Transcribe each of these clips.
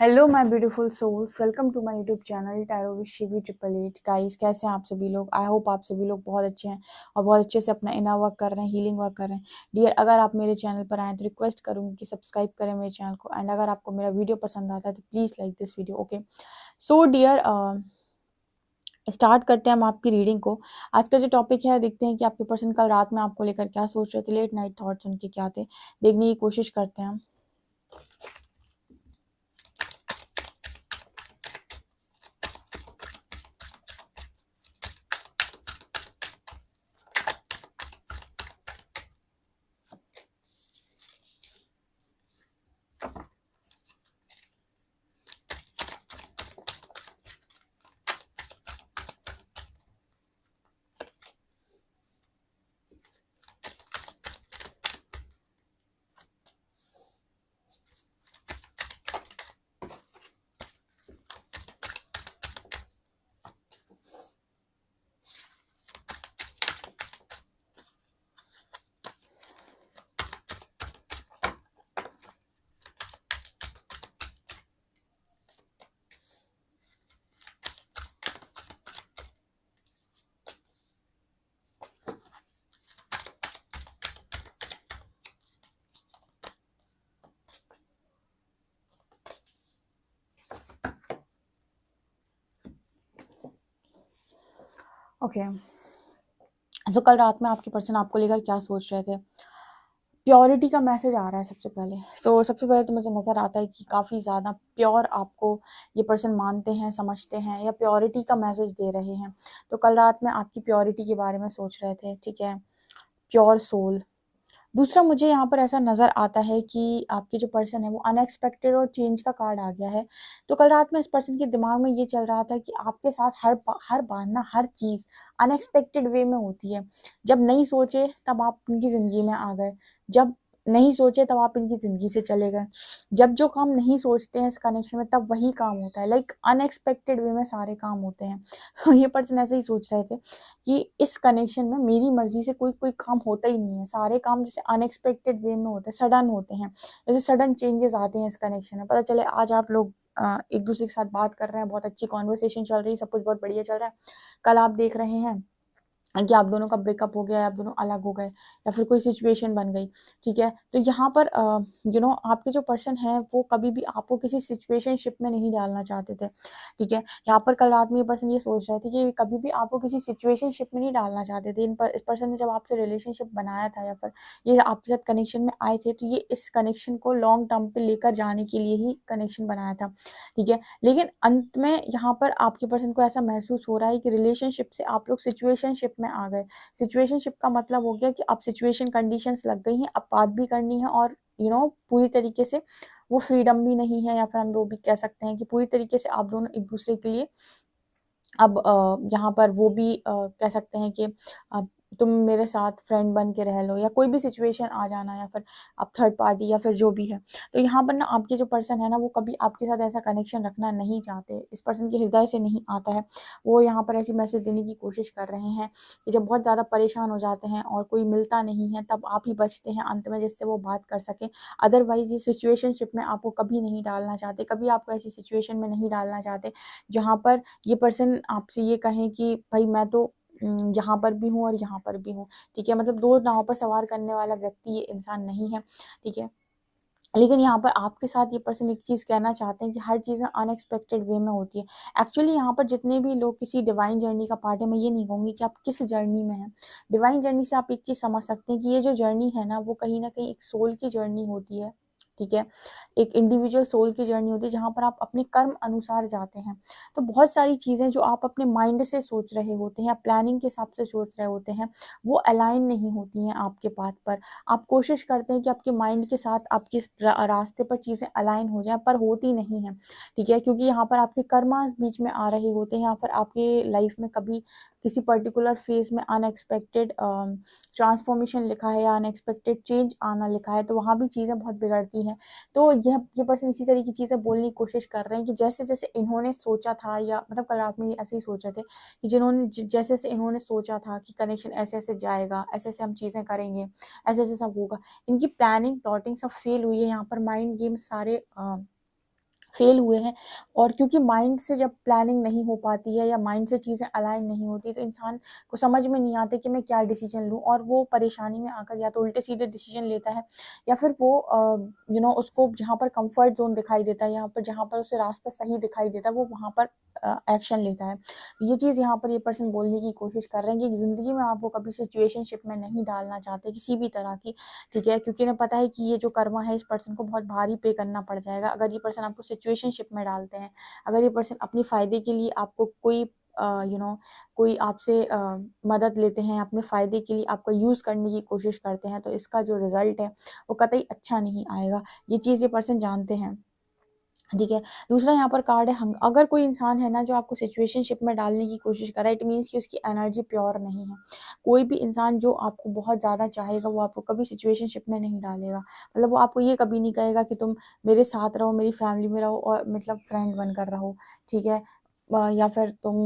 Hello my beautiful souls, welcome to my YouTube channel tarot with Shivi 888। Guys, कैसे हैं आप सभी लोग? आई होप आप सभी लोग बहुत अच्छे हैं और बहुत अच्छे से अपना इनर वर्क कर रहे हैं, हीलिंग वर्क कर रहे हैं। डियर, अगर आप मेरे चैनल पर आए तो रिक्वेस्ट करूंगी कि सब्सक्राइब करें मेरे चैनल को, एंड अगर आपको मेरा वीडियो पसंद आता है तो प्लीज़ like this video. Okay, so dear, start करते हैं हम आपकी रीडिंग को। आज का जो टॉपिक है, देखते हैं कि आपके पर्सन कल रात में आपको लेकर क्या सोच रहे थे, लेट नाइट थॉट्स उनके क्या थे, देखने की कोशिश करते हैं हम। ओके, सो कल रात में आपके पर्सन आपको लेकर क्या सोच रहे थे? प्योरिटी का मैसेज आ रहा है सबसे पहले। तो सबसे पहले तो मुझे नज़र आता है कि काफ़ी ज़्यादा प्योर आपको ये पर्सन मानते हैं, समझते हैं, या प्योरिटी का मैसेज दे रहे हैं। तो कल रात में आपकी प्योरिटी के बारे में सोच रहे थे, ठीक है, प्योर सोल। दूसरा, मुझे यहाँ पर ऐसा नज़र आता है कि आपके जो पर्सन है वो अनएक्सपेक्टेड और चेंज का कार्ड आ गया है। तो कल रात में इस पर्सन के दिमाग में ये चल रहा था कि आपके साथ हर बार ना हर चीज़ अनएक्सपेक्टेड वे में होती है। जब नहीं सोचे तब आप उनकी ज़िंदगी में आ गए, जब नहीं सोचे तब आप इनकी ज़िंदगी से चले गए। जब जो काम नहीं सोचते हैं इस कनेक्शन में तब वही काम होता है, लाइक अनएक्सपेक्टेड वे में सारे काम होते हैं। तो ये पर्सन ऐसे ही सोच रहे थे कि इस कनेक्शन में मेरी मर्जी से कोई कोई काम होता ही नहीं है, सारे काम जैसे अनएक्सपेक्टेड वे में होते हैं, सडन होते हैं, जैसे सडन चेंजेस आते हैं इस कनेक्शन में। पता चले आज आप लोग एक दूसरे के साथ बात कर रहे हैं, बहुत अच्छी कॉन्वर्सेशन चल रही है, सब कुछ बहुत बढ़िया चल रहा है। कल आप देख रहे हैं कि आप दोनों का ब्रेकअप हो गया, आप दोनों अलग हो गए, या फिर कोई सिचुएशन बन गई, ठीक है। तो यहाँ पर आपके जो पर्सन है वो कभी भी आपको किसी सिचुएशनशिप में नहीं डालना चाहते थे, ठीक है। यहाँ पर कल रात में ये पर्सन ये सोच रहे थे कि कभी भी आपको किसी सिचुएशनशिप में नहीं डालना चाहते थे। इस पर्सन ने जब आपसे रिलेशनशिप बनाया था या फिर ये आपके साथ कनेक्शन में आए थे, तो ये इस कनेक्शन को लॉन्ग टर्म पे लेकर जाने के लिए ही कनेक्शन बनाया था, ठीक है। लेकिन अंत में यहाँ पर आपके पर्सन को ऐसा महसूस हो रहा है कि रिलेशनशिप से आप लोग सिचुएशनशिप में आ गए। सिचुएशनशिप का मतलब हो गया कि अब सिचुएशन कंडीशंस लग गई हैं, अब बात भी करनी है, और पूरी तरीके से वो फ्रीडम भी नहीं है, या फिर हम वो भी कह सकते हैं कि पूरी तरीके से आप दोनों एक दूसरे के लिए अब यहाँ पर वो भी कह सकते हैं कि तुम मेरे साथ फ्रेंड बन के रह लो, या कोई भी सिचुएशन आ जाना, या फिर आप थर्ड पार्टी, या फिर जो भी है। तो यहाँ पर ना आपके जो पर्सन है ना वो कभी आपके साथ ऐसा कनेक्शन रखना नहीं चाहते, इस पर्सन के हृदय से नहीं आता है। वो यहाँ पर ऐसी मैसेज देने की कोशिश कर रहे हैं कि जब बहुत ज़्यादा परेशान हो जाते हैं और कोई मिलता नहीं है तब आप ही बचते हैं अंत में, जिससे वो बात कर सकें। अदरवाइज ये सिचुएशनशिप में आपको कभी नहीं डालना चाहते, कभी आपको ऐसी सिचुएशन में नहीं डालना चाहते जहाँ पर ये पर्सन आपसे ये कहें कि भाई मैं तो यहाँ पर भी हूँ और यहाँ पर भी हूँ, ठीक है। मतलब दो नाव पर सवार करने वाला व्यक्ति ये इंसान नहीं है, ठीक है। लेकिन यहाँ पर आपके साथ ये पर्सन एक चीज़ कहना चाहते हैं कि हर चीज़ ना अनएक्सपेक्टेड वे में होती है। एक्चुअली यहाँ पर जितने भी लोग किसी डिवाइन जर्नी का पार्ट है, मैं ये नहीं कहूँगी कि आप किस जर्नी में हैं। डिवाइन जर्नी से आप एक चीज़ समझ सकते हैं कि ये जो जर्नी है ना वो कहीं न कहीं एक सोल की जर्नी होती है, ठीक है। एक इंडिविजुअल सोल की जर्नी होती है जहाँ पर आप अपने कर्म अनुसार जाते हैं। तो बहुत सारी चीज़ें जो आप अपने माइंड से सोच रहे होते हैं या प्लानिंग के हिसाब से सोच रहे होते हैं, वो अलाइन नहीं होती हैं आपके पाथ पर। आप कोशिश करते हैं कि आपके माइंड के साथ आपके रास्ते पर चीज़ें अलाइन हो जाएँ, पर होती नहीं हैं, ठीक है। क्योंकि यहाँ पर आपके कर्मास बीच में आ रहे होते हैं, यहाँ पर आपके लाइफ में कभी किसी पर्टिकुलर फेज में अनएक्सपेक्टेड ट्रांसफॉर्मेशन लिखा है या अनएक्सपेक्टेड चेंज आना लिखा है, तो वहाँ भी चीज़ें बहुत बिगड़ती हैं। तो ये पर्सन इसी तरह की चीज़ें बोलने की कोशिश कर रहे हैं कि जैसे जैसे इन्होंने सोचा था, या मतलब कल रात में ये ऐसे ही सोचे थे कि जैसे जैसे इन्होंने सोचा था कि कनेक्शन ऐसे ऐसे जाएगा, ऐसे ऐसे हम चीज़ें करेंगे, ऐसे ऐसे सब होगा, इनकी प्लानिंग प्लॉटिंग सब फेल हुई है। यहाँ पर माइंड गेम सारे फेल हुए हैं। और क्योंकि माइंड से जब प्लानिंग नहीं हो पाती है या माइंड से चीज़ें अलाइन नहीं होती, तो इंसान को समझ में नहीं आता कि मैं क्या डिसीजन लूँ, और वो परेशानी में आकर या तो उल्टे सीधे डिसीजन लेता है, या फिर वो उसको जहाँ पर कंफर्ट जोन दिखाई देता है, यहाँ पर जहाँ पर उसे रास्ता सही दिखाई देता है, वो वहाँ पर एक्शन लेता है। ये चीज़ यहाँ पर ये पर्सन बोलने की कोशिश कर रहे हैं कि ज़िंदगी में आपको कभी सिचुएशनशिप में नहीं डालना चाहते किसी भी तरह की, ठीक है? क्योंकि इन्हें पता है कि ये जो कर्मा है इस पर्सन को बहुत भारी पे करना पड़ जाएगा अगर ये पर्सन आपको सिचुएशनशिप में डालते हैं। अगर ये पर्सन अपने फ़ायदे के लिए आपको कोई कोई आपसे मदद लेते हैं, अपने फ़ायदे के लिए आपका यूज़ करने की कोशिश करते हैं, तो इसका जो रिज़ल्ट है वो कतई अच्छा नहीं आएगा। ये चीज़ ये पर्सन जानते हैं। ठीक है। दूसरा यहाँ पर कार्ड है हंग अगर कोई इंसान है ना जो आपको सिचुएशनशिप में डालने की कोशिश कर रहा है, इट मीन्स कि उसकी एनर्जी प्योर नहीं है। कोई भी इंसान जो आपको बहुत ज़्यादा चाहेगा वो आपको कभी सिचुएशनशिप में नहीं डालेगा। मतलब वो आपको ये कभी नहीं कहेगा कि तुम मेरे साथ रहो, मेरी फैमिली में रहो और मतलब फ्रेंड बनकर रहो, ठीक है? या फिर तुम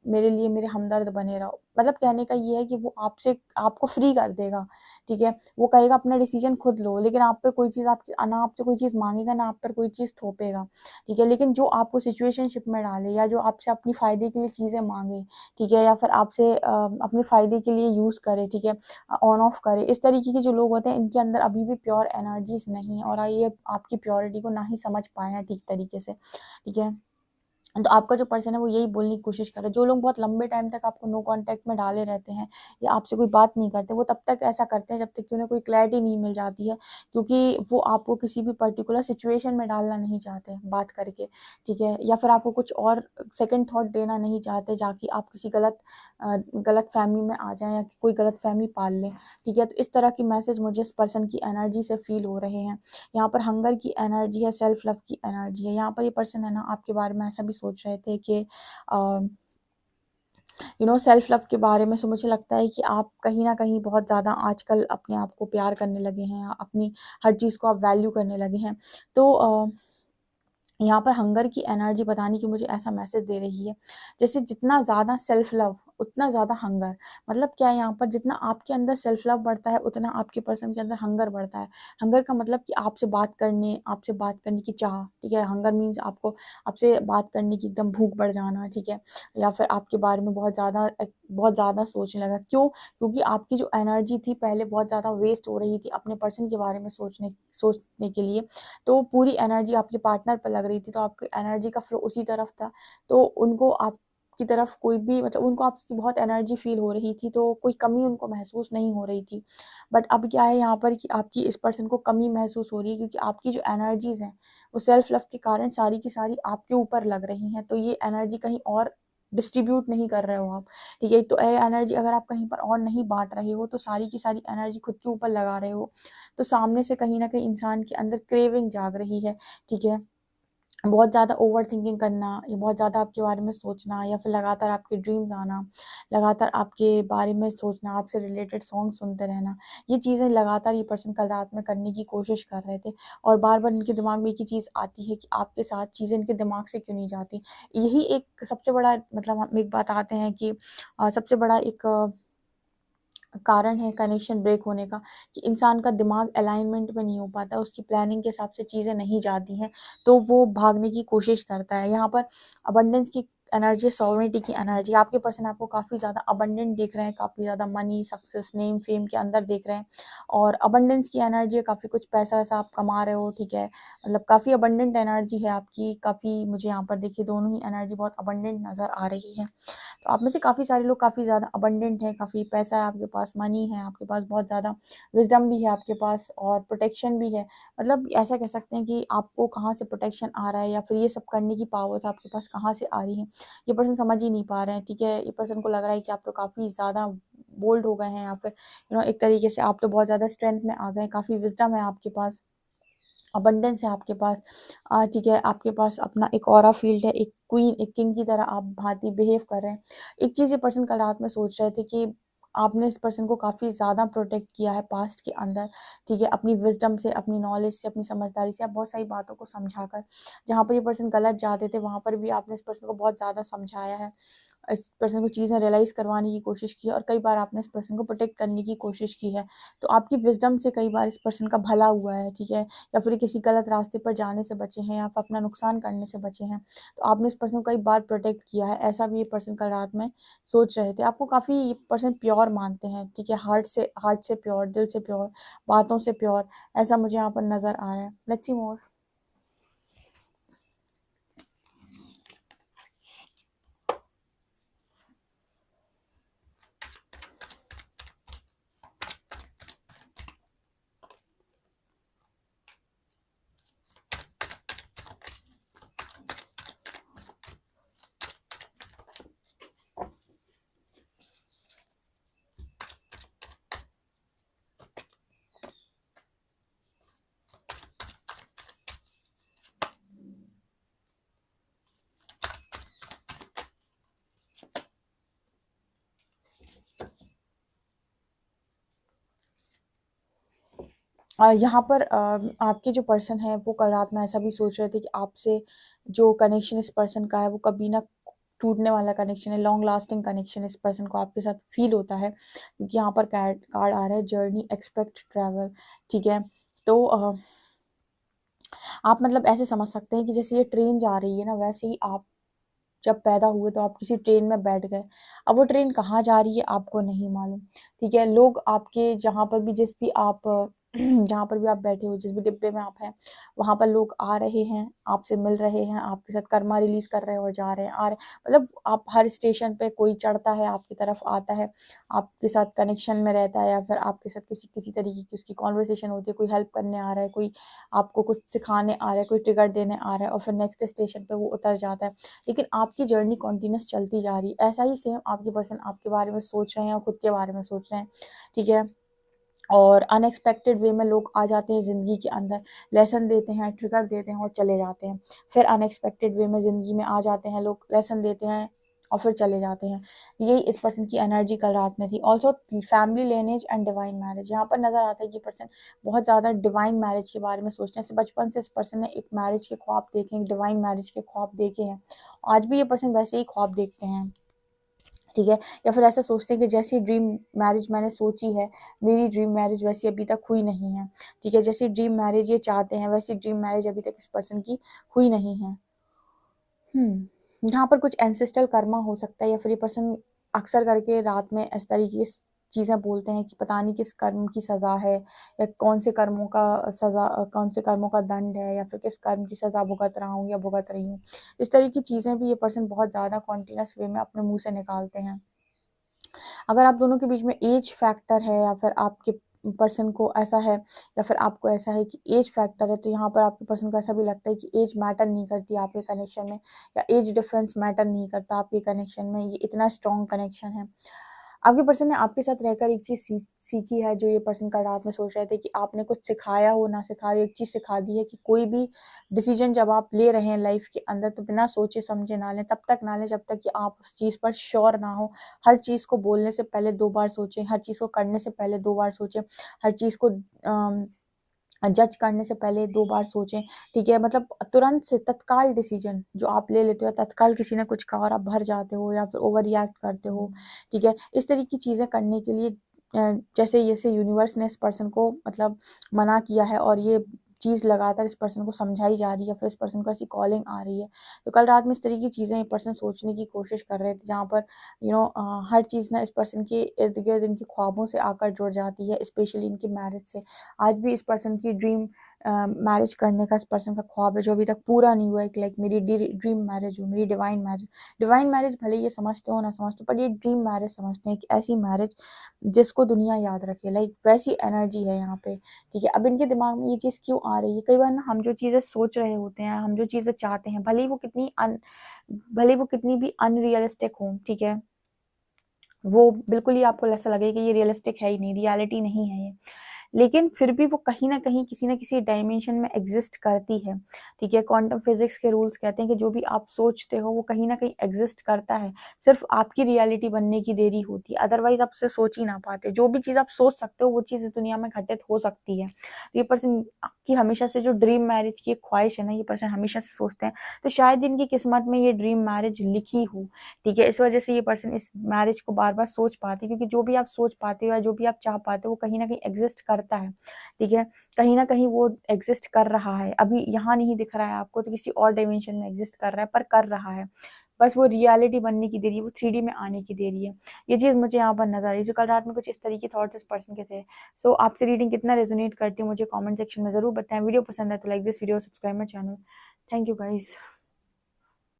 मेरे लिए मेरे हमदर्द बने रहो। मतलब कहने का ये है कि वो आपको फ्री कर देगा, ठीक है? वो कहेगा अपना डिसीजन खुद लो, लेकिन आप पे कोई चीज़ ना आपसे कोई चीज़ माँगेगा, ना आप पर कोई चीज़ थोपेगा, ठीक है? लेकिन जो आपको सिचुएशनशिप में डाले या जो आपसे अपनी फ़ायदे के लिए चीज़ें माँगे, ठीक है? या फिर आपसे अपने फ़ायदे के लिए यूज़ करे, ठीक है? ऑन ऑफ करे, इस तरीके के जो लोग होते हैं इनके अंदर अभी भी प्योर एनर्जीज़ नहीं है, और ये आपकी प्योरिटी को ना ही समझ पाए हैं ठीक तरीके से, ठीक है? तो आपका जो पर्सन है वो यही बोलने की कोशिश कर रहा है। जो लोग बहुत लंबे टाइम तक आपको नो कॉन्टैक्ट में डाले रहते हैं या आपसे कोई बात नहीं करते, वो तब तक ऐसा करते हैं जब तक कि उन्हें कोई क्लैरिटी नहीं मिल जाती है, क्योंकि वो आपको किसी भी पर्टिकुलर सिचुएशन में डालना नहीं चाहते बात करके, ठीक है? या फिर आपको कुछ और सेकंड थॉट देना नहीं चाहते जाकि आप किसी गलतफ़हमी में आ जाएँ या कोई गलतफ़हमी पाल लें, ठीक है? तो इस तरह की मैसेज मुझे इस पर्सन की एनर्जी से फ़ील हो रहे हैं। यहाँ पर हंगर की एनर्जी है, सेल्फ लव की एनर्जी है। यहाँ पर ये पर्सन है ना आपके बारे में ऐसा भी सोच रहे थे कि अ, सेल्फ लव के बारे में, सो मुझे लगता है कि आप कहीं न कहीं बहुत ज़्यादा आजकल अपने आप को प्यार करने लगे हैं, अपनी हर चीज़ को आप वैल्यू करने लगे हैं। तो यहाँ पर हंगर की एनर्जी पता नहीं क्यों मुझे ऐसा मैसेज दे रही है, जैसे जितना ज़्यादा सेल्फ लव उतना ज़्यादा हंगर। मतलब क्या है यहाँ पर, जितना आपके अंदर सेल्फ लव बढ़ता है उतना आपके पर्सन के अंदर हंगर बढ़ता है। हंगर का मतलब कि आपसे बात करने की चाह, ठीक है? हंगर मीन्स आपको आपसे बात करने की एकदम भूख बढ़ जाना, ठीक है? या फिर आपके बारे में बहुत ज़्यादा सोचने लगा। क्यों? क्योंकि आपकी जो एनर्जी थी पहले बहुत ज़्यादा वेस्ट हो रही थी अपने पर्सन के बारे में सोचने के लिए। तो पूरी एनर्जी आपके पार्टनर पे लग रही थी, तो आपकी एनर्जी का फ्लो उसी तरफ था। तो उनको आपकी तरफ कोई भी मतलब उनको आपकी बहुत एनर्जी फ़ील हो रही थी, तो कोई कमी उनको महसूस नहीं हो रही थी। बट अब क्या है यहाँ पर कि आपकी इस पर्सन को कमी महसूस हो रही है, क्योंकि आपकी जो एनर्जीज़ हैं, वो सेल्फ लव के कारण सारी की सारी आपके ऊपर लग रही हैं। तो ये एनर्जी कहीं और डिस्ट्रीब्यूट नहीं कर रहे हो आप, ठीक है? तो ये एनर्जी अगर आप कहीं पर और नहीं बाँट रहे हो, तो सारी की सारी एनर्जी खुद के ऊपर लगा रहे हो। तो सामने से कहीं न कहीं इंसान के अंदर क्रेविंग जाग रही है, ठीक है? बहुत ज़्यादा ओवरथिंकिंग करना, या बहुत ज़्यादा आपके बारे में सोचना, या फिर लगातार आपके ड्रीम्स आना, लगातार आपके बारे में सोचना, आपसे रिलेटेड सॉन्ग सुनते रहना, ये चीज़ें लगातार ये पर्सन कल रात में करने की कोशिश कर रहे थे। और बार-बार इनके दिमाग में एक ही चीज़ आती है कि आपके साथ चीज़ें इनके दिमाग से क्यों नहीं जाती। यही एक सबसे बड़ा मतलब हम एक बात आते हैं कि सबसे बड़ा एक कारण है कनेक्शन ब्रेक होने का, कि इंसान का दिमाग अलाइनमेंट में नहीं हो पाता, उसकी प्लानिंग के हिसाब से चीज़ें नहीं जाती हैं, तो वो भागने की कोशिश करता है। यहाँ पर अबंडेंस की एनर्जी, सॉवरेनिटी की एनर्जी, आपके पर्सन आपको काफ़ी ज़्यादा अबंडेंट देख रहे हैं, काफ़ी ज़्यादा मनी, सक्सेस, नेम, फेम के अंदर देख रहे हैं, और अबंडेंस की एनर्जी है, काफ़ी कुछ पैसा-वैसा आप कमा रहे हो, ठीक है? मतलब काफ़ी अबंडेंट एनर्जी है आपकी, काफ़ी मुझे यहाँ पर देखिए दोनों ही एनर्जी बहुत अबंडेंट नज़र आ रही है। तो आप में से काफ़ी सारे लोग काफ़ी ज़्यादा अबंडेंट हैं, काफ़ी पैसा है आपके पास, मनी है आपके पास, बहुत ज़्यादा विज़डम भी है आपके पास और प्रोटेक्शन भी है। मतलब ऐसा कह सकते हैं कि आपको कहाँ से प्रोटेक्शन आ रहा है, या फिर ये सब करने की पावर्स आपके पास कहाँ से आ रही हैं, ये पर्सन समझ ही नहीं पा रहे हैं, ठीक है? ये पर्सन को लग रहा है कि आप तो काफ़ी ज़्यादा बोल्ड हो गए हैं, या फिर एक तरीके से आप तो बहुत ज़्यादा स्ट्रेंथ में आ गए हैं, काफ़ी विज़डम है आपके पास। अबंडेंस है आपके पास, ठीक है? आपके पास अपना एक ऑरा फ़ील्ड है, एक क्वीन, एक किंग की तरह आप भाँति बिहेव कर रहे हैं। एक चीज़ ये पर्सन कल रात में सोच रहे थे कि आपने इस पर्सन को काफ़ी ज़्यादा प्रोटेक्ट किया है पास्ट के अंदर, ठीक है? अपनी विज़डम से, अपनी नॉलेज से, अपनी समझदारी से, आप बहुत सारी बातों को समझाकर, जहाँ पर ये पर्सन गलत जाते थे, वहाँ पर भी आपने इस पर्सन को बहुत ज़्यादा समझाया है। इस पर्सन को चीज़ें रियलाइज़ करवाने की कोशिश की है और कई बार आपने इस पर्सन को प्रोटेक्ट करने की कोशिश की है। तो आपकी विज़डम से कई बार इस पर्सन का भला हुआ है, ठीक है? या फिर किसी गलत रास्ते पर जाने से बचे हैं या आप अपना नुकसान करने से बचे हैं। तो आपने इस पर्सन को कई बार प्रोटेक्ट किया है, ऐसा भी ये पर्सन कल रात में सोच रहे थे। आपको काफ़ी ये पर्सन प्योर मानते हैं, ठीक है? हार्ट से प्योर, दिल से प्योर, बातों से प्योर, ऐसा मुझे यहाँ पर नज़र आ रहा है। लेट्स सी मोर। यहाँ पर आपके जो पर्सन है वो कल रात में ऐसा भी सोच रहे थे कि आपसे जो कनेक्शन इस पर्सन का है वो कभी ना टूटने वाला कनेक्शन है, लॉन्ग लास्टिंग कनेक्शन इस पर्सन को आपके साथ फील होता है, क्योंकि यहाँ पर कार्ड आ रहा है जर्नी, एक्सपेक्ट, ट्रैवल, ठीक है? तो आप मतलब ऐसे समझ सकते हैं कि जैसे ये ट्रेन जा रही है ना, वैसे ही आप जब पैदा हुए तो आप किसी ट्रेन में बैठ गए। अब वो ट्रेन कहाँ जा रही है आपको नहीं मालूम, ठीक है? लोग आपके जहाँ पर भी जिस भी आप जहाँ पर भी आप बैठे हो, जिस भी डिब्बे में आप हैं, वहाँ पर लोग आ रहे हैं, आपसे मिल रहे हैं, आपके साथ कर्मा रिलीज़ कर रहे हैं और जा रहे हैं, आ रहे मतलब आप हर स्टेशन पे कोई चढ़ता है, आपकी तरफ आता है, आपके साथ कनेक्शन में रहता है या फिर आपके साथ किसी तरीके की उसकी कन्वर्सेशन होती है, कोई हेल्प करने आ रहा है, कोई आपको कुछ सिखाने आ रहा है, कोई ट्रिगर देने आ रहा है और फिर नेक्स्ट स्टेशन पे वो उतर जाता है। लेकिन आपकी जर्नी कंटिन्यूअस चलती जा रही है। ऐसा ही सेम आपके पर्सन आपके बारे में सोच रहे हैं और खुद के बारे में सोच रहे हैं, ठीक है? और अनएक्सपेक्टेड वे में लोग आ जाते हैं ज़िंदगी के अंदर, लेसन देते हैं, ट्रिगर देते हैं और चले जाते हैं। फिर अनएक्सपेक्टेड वे में ज़िंदगी में आ जाते हैं लोग, लेसन देते हैं और फिर चले जाते हैं। यही इस पर्सन की एनर्जी कल रात में थी। Also family lineage and divine marriage, यहाँ पर नज़र आता है कि पर्सन बहुत ज़्यादा डिवाइन मैरिज के बारे में सोचते हैं। बचपन से इस पर्सन ने एक मैरिज के ख्वाब देखे हैं, डिवाइन मैरिज के ख्वाब देखे हैं। आज भी ये पर्सन वैसे ही ख्वाब देखते हैं, ठीक है? या फिर ऐसा सोचते हैं कि जैसी ड्रीम मैरिज मैंने सोची है, मेरी ड्रीम मैरिज वैसी अभी तक हुई नहीं है, ठीक है? जैसी ड्रीम मैरिज ये चाहते हैं, वैसी ड्रीम मैरिज अभी तक इस पर्सन की हुई नहीं है। यहाँ पर कुछ एंसेस्ट्रल कर्मा हो सकता है या फिर ये पर्सन अक्सर करके रात में इस तरीके की चीज़ें बोलते हैं कि पता नहीं किस कर्म की सज़ा है या कौन से कर्मों का दंड है या फिर किस कर्म की सज़ा भुगत रहा हूँ या भुगत रही हूँ। इस तरह की चीज़ें भी ये पर्सन बहुत ज़्यादा कॉन्टिन्यूअस वे में अपने मुँह से निकालते हैं। अगर आप दोनों के बीच में एज फैक्टर है या फिर आपके पर्सन को ऐसा है या फिर आपको ऐसा है कि एज फैक्टर है, तो यहाँ पर आपके पर्सन को ऐसा भी लगता है कि एज मैटर नहीं करती आपके कनेक्शन में या एज डिफरेंस मैटर नहीं करता आपके कनेक्शन में। ये इतना स्ट्रॉन्ग कनेक्शन है। आपके पर्सन ने आपके साथ रहकर एक चीज़ सीखी है जो ये पर्सन कल रात में सोच रहे थे कि आपने कुछ सिखाया हो ना सिखाया हो, एक चीज़ सिखा दी है कि कोई भी डिसीजन जब आप ले रहे हैं लाइफ के अंदर तो बिना सोचे समझे ना लें, तब तक ना लें जब तक कि आप उस चीज़ पर श्योर ना हो। हर चीज़ को बोलने से पहले 2 बार सोचें, हर चीज़ को करने से पहले 2 बार सोचें, हर चीज़ को जज करने से पहले 2 बार सोचें, ठीक है? मतलब तुरंत से तत्काल डिसीजन जो आप ले लेते हो, तत्काल किसी ने कुछ कहा और आप भर जाते हो या फिर ओवर रिएक्ट करते हो, ठीक है? इस तरह की चीज़ें करने के लिए जैसे यूनिवर्स ने इस पर्सन को मतलब मना किया है और ये चीज़ लगातार इस पर्सन को समझाई जा रही है, फिर इस पर्सन को ऐसी कॉलिंग आ रही है। तो कल रात में इस तरह की चीज़ें ये पर्सन सोचने की कोशिश कर रहे थे, जहाँ पर हर चीज़ ना इस पर्सन के इर्द-गिर्द इनके ख्वाबों से आकर जुड़ जाती है, स्पेशली इनकी मैरिज से। आज भी इस पर्सन की ड्रीम मैरिज करने का इस पर्सन का ख्वाब है जो अभी तक पूरा नहीं हुआ है कि लाइक मेरी ड्रीम मैरिज हो, मेरी डिवाइन मैरिज। डिवाइन मैरिज भले ये समझते हो ना समझते हो, पर ये ड्रीम मैरिज समझते हैं कि ऐसी मैरिज जिसको दुनिया याद रखे, लाइक वैसी एनर्जी है यहाँ पे, ठीक है? अब इनके दिमाग में ये चीज़ क्यों आ रही है? कई बार ना हम जो चीज़ें सोच रहे होते हैं, हम जो चीज़ें चाहते हैं, भले ही वो कितनी भी अनरियलिस्टिक हों, ठीक है? वो बिल्कुल ही आपको ऐसा लगे कि ये रियलिस्टिक है ही नहीं, रियलिटी नहीं है ये। लेकिन फिर भी वो कहीं न कहीं किसी न किसी डायमेंशन में एग्ज़िस्ट करती है, ठीक है? क्वांटम फिज़िक्स के रूल्स कहते हैं कि जो भी आप सोचते हो वो कहीं न कहीं एग्ज़िस्ट करता है, सिर्फ़ आपकी रियलिटी बनने की देरी होती है, अदरवाइज़ आप उसे सोच ही ना पाते। जो भी चीज़ आप सोच सकते हो वो चीज़ इस दुनिया में घटित हो सकती है। ये पर्सन कि हमेशा से जो ड्रीम मैरिज की एक ख्वाहिश है ना, ये पर्सन हमेशा से सोचते हैं, तो शायद इनकी किस्मत में ये ड्रीम मैरिज लिखी हो, ठीक है। इस वजह से ये पर्सन इस मैरिज को बार बार सोच पाते, क्योंकि जो भी आप सोच पाते हो या जो भी आप चाह पाते हो वो कहीं ना कहीं एग्जिस्ट करता है, ठीक है। कहीं ना कहीं वो एग्जिस्ट कर रहा है, अभी यहाँ नहीं दिख रहा है आपको, तो किसी और डायमेंशन में एग्जिस्ट कर रहा है, पर कर रहा है। बस वो रियलिटी बनने की देरी है, वो 3D में आने की देरी है। ये चीज़ मुझे यहाँ पर नजर आई। जो कल रात में कुछ इस तरीके थॉट्स इस पर्सन के थे। सो आपसे रीडिंग कितना रेजोनेट करती है मुझे कमेंट सेक्शन में जरूर बताएं। वीडियो पसंद है तो like this video, subscribe my channel. Thank you guys.